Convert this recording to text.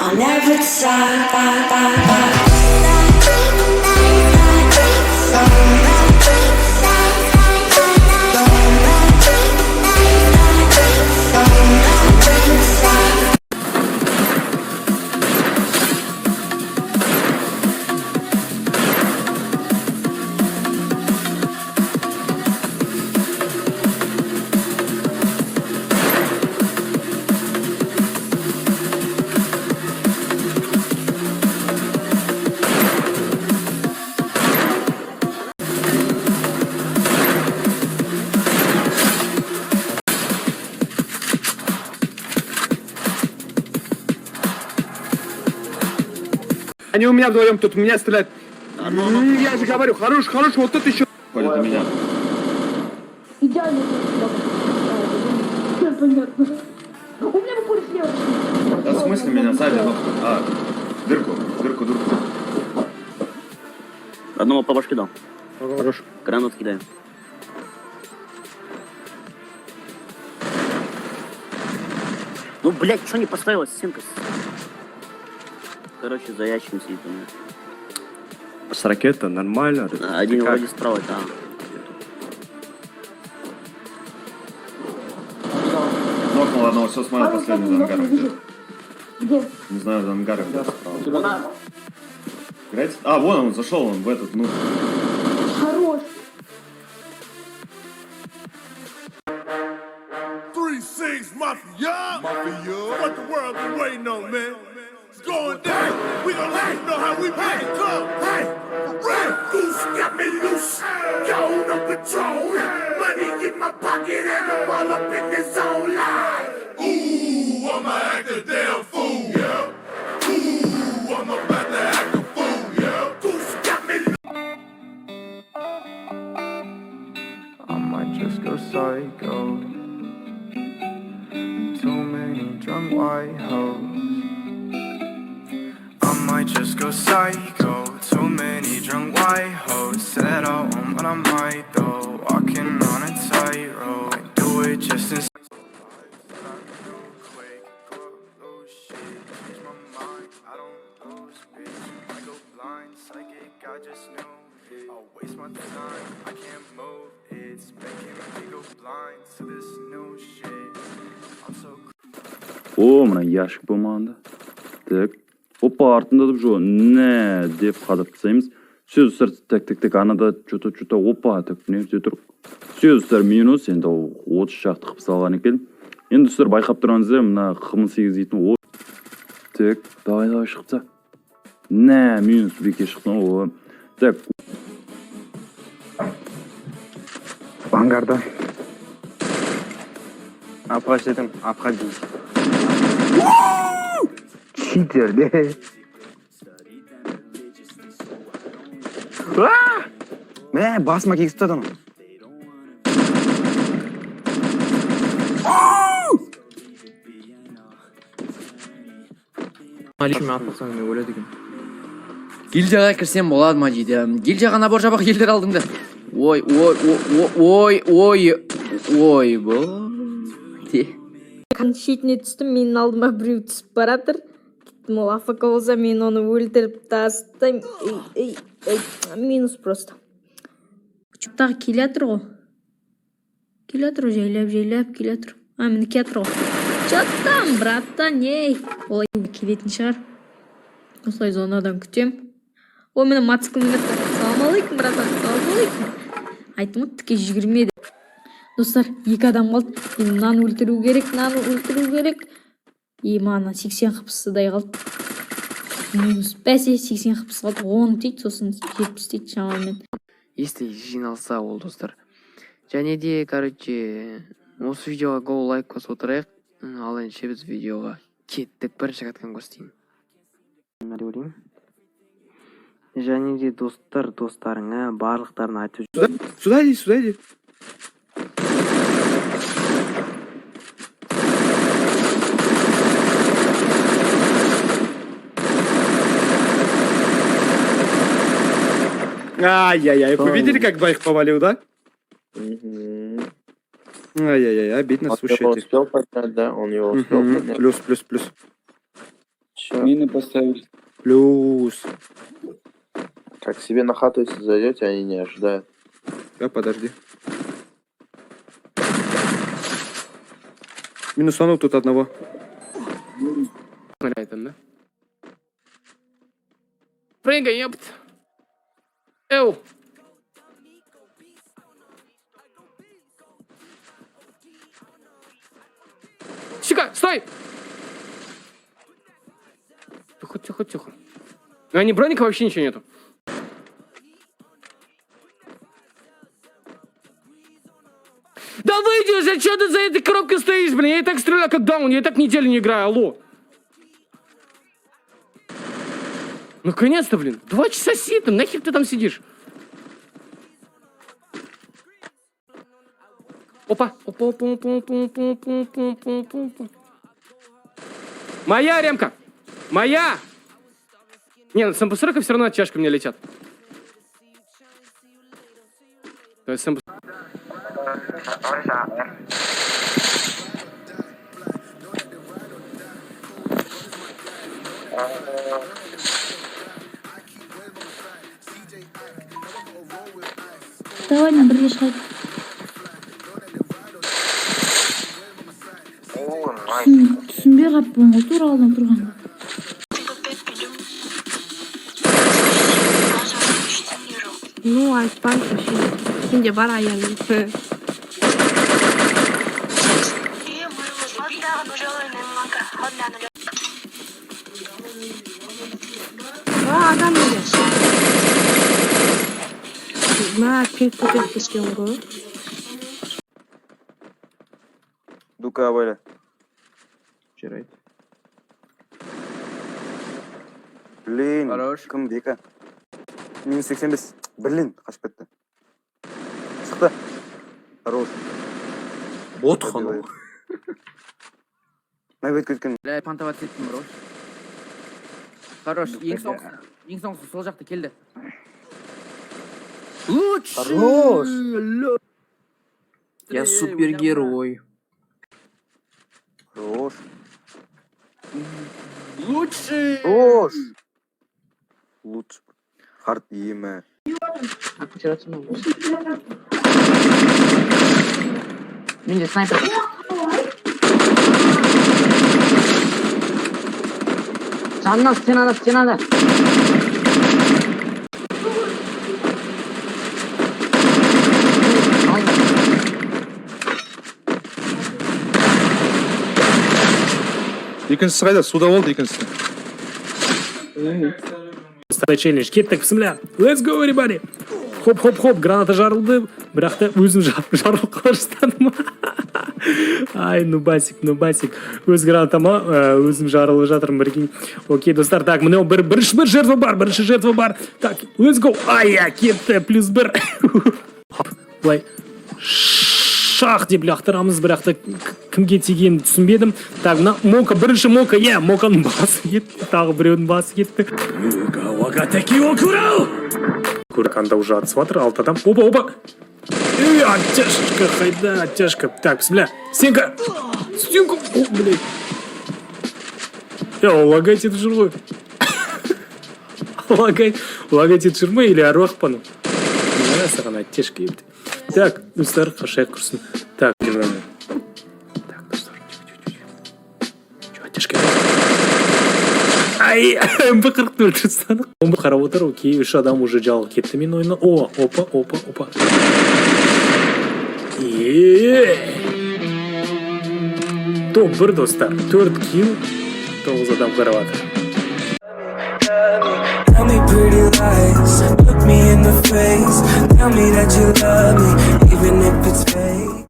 I'll never decide. Они у меня вдвоем тут, меня стреляют. Я же говорю, хорош, вот тут еще. Ходит у меня. Идеально. Все понятно. У меня выпали слева. Да в смысле меня сзади? Дырку. Одного по башке дал. Хорош. Гранат кидаю. Ну, блядь, что не поставила стенка? Короче, за ящиком сидит у меня. С ракетой нормально. Один вроде справа, да. Нокнул одного, все, смотрел последний за ангаром. Где? Не знаю, за ангаром где справа. Играйте? А, вон он, зашел он в этот, ну. Хорош. 3-6 Mafia. What the world been waiting on, man? It's going down. We gon' let you know how we make it come. Hey, right. Goose got me loose. Going on patrol. Money in my pocket and I'm all up in the zone line. Ooh, I'ma act a damn fool. Yeah. Ooh, I'm about to act a fool. Yeah. Goose got me loose. I might just go psycho. Too many drunk white hoes. I might just go psycho. Too many drunk white hoes. Said I won't, but I might though. Walking on a tightrope. I do it just in. I just knew it. I'll waste my time. I can't move. It's making me go blind to this new shit. I'm so. О, мына ящик болмағанда. Так. Опа, артында да жоқ. Не деп қадап тастаймыз. Сөздер так анада что-то опа так не істей тұр. Сөздер минус енді 30 шақты қып салған екен. Енді сіздер байқап тұрғаныздар, мына қымыз сегізетін так, давай шықса. Не, минус беке шықты. О. Так. Ангарда. Апашетім, апхадим. Читер, де. Басма кексіп тұрадым. Гильдияға кірсем болады ма дейді. Гильдияға набор жабақ елдер алдыңда. Ой, Шетіне түстім, менің алдыма біреу түсіп баратыр. Кеттім, ол афк болса, мен оны өлтіріп тастым. Минус просто. Ұшақтағы келетір ғой. Келетір ғой, жайлап келетір. Мені кетір ғой. Жаттам, браттан, ей. Олай келетін шығар. Осылай зонадан күтем. О, мені мацкілін кетті. Салам алейкум, браттан, салам алейкум. Айтым, тіке жүгірмеді. Достар, 2 адам қалды. Мен мынаны өлтіру керек. Мана 80 қыпсыдай қалды. Минус бәсе 80 қыпсы қалды. 10 дейді, сосын 70 дейді шамамен. Есте жиналса ол достар. Және де, короче, осы видеоға гол лайк қосып отырайық. Ал енді біз видеоға кеттік. Бірінші катқан көрсетейін. Және де достарыңа барлықтарын айтып жүр. Сюда иди. Ай-яй-яй, вы видели, как двоих повалил, да? Ай-яй-яй, обидно, слушайте. Он его успел поднять, да? Он его успел поднять. Плюс. Мины поставить. Плюс. Как себе на хату, если зайдете, они не ожидают. Да, подожди. Минусанул тут одного. Да? Прыгай, ёпт. Эу. Чика, стой! Тихо, тихо, тихо. А не броника вообще ничего нету. Да выйди уже, что ты за этой коробкой стоишь, блин? Я и так стреляю как даун, я и так неделю не играю, алло. Наконец-то, блин. 2 часа сидит, нахер ты там сидишь? Опа, опа, опа, опа, опа, опа, опа, опа, опа, опа. Моя ремка! Моя! Не, с МП-40 все равно от чашки мне летят. То есть МП... Давай, бірге шығайық. Түсінбей қаппын ғой, тура алдын тұрған. Ну, айтпайсың ше. Сенде бар аяғың. Адам еді. Мә, пинг көтеріп кеткен ғой. Дука абайла. Жарайды. Блин, кім бека? Минус 85. Блин, қашып кетті. Шықты. Хорош. Бот хану. Мәйбет кеткен. Бля, пантоват еттім, бро. Хорош, ең соңғысы сол жақта келді. Хорош. Я супергерой. Хорош. Лучший! Хорош. Лучше. Хард еме. Менде снайпер. Жанна, стенада, стенада. Екіншісі қайда? Суда болды екіншісі. Старый челлендж. Кеттік, бісмілля. Let's go, everybody. Хоп-хоп-хоп, граната жарылды. Бірақ та өзім жарылып қала жаздадым. Ай, нубасик. Өз гранатама өзім жарылып жатырмын бірге. Окей, достар, так, міне бірінші жертва бар. Так, let's go. Ай, кетті, плюс 1. Былай. Шах деп лақтырамыз, бірақ та кімге тигенін түсінбедім. Так, мока, бірінші мока, моканың басы кетті, тағы біреудің басы кетті. Вагатаки окурау! Курканда уже атысып жатыр, алтадан. Опа! Оттяжка, қайда, оттяжка. Так, бісмілля, стенка! О, блядь. Лагать етіп жүр ғой. Лагать етіп жүр ма, или аруақ пану? Мына саған оттяжка епті. Так, достар, қашайық құрсын. Так, достар, чё, оттяжка? Ай, МП-40 тұрсаны. Омбы қарап отыр, окей, 3 адам уже жалы кетті мен ойына. О, опа. Топ 1, достар. 4 килл, 9 адам қарап отыр. Tell me pretty lies, look me in the face. Tell me that you love me, even if it's fake.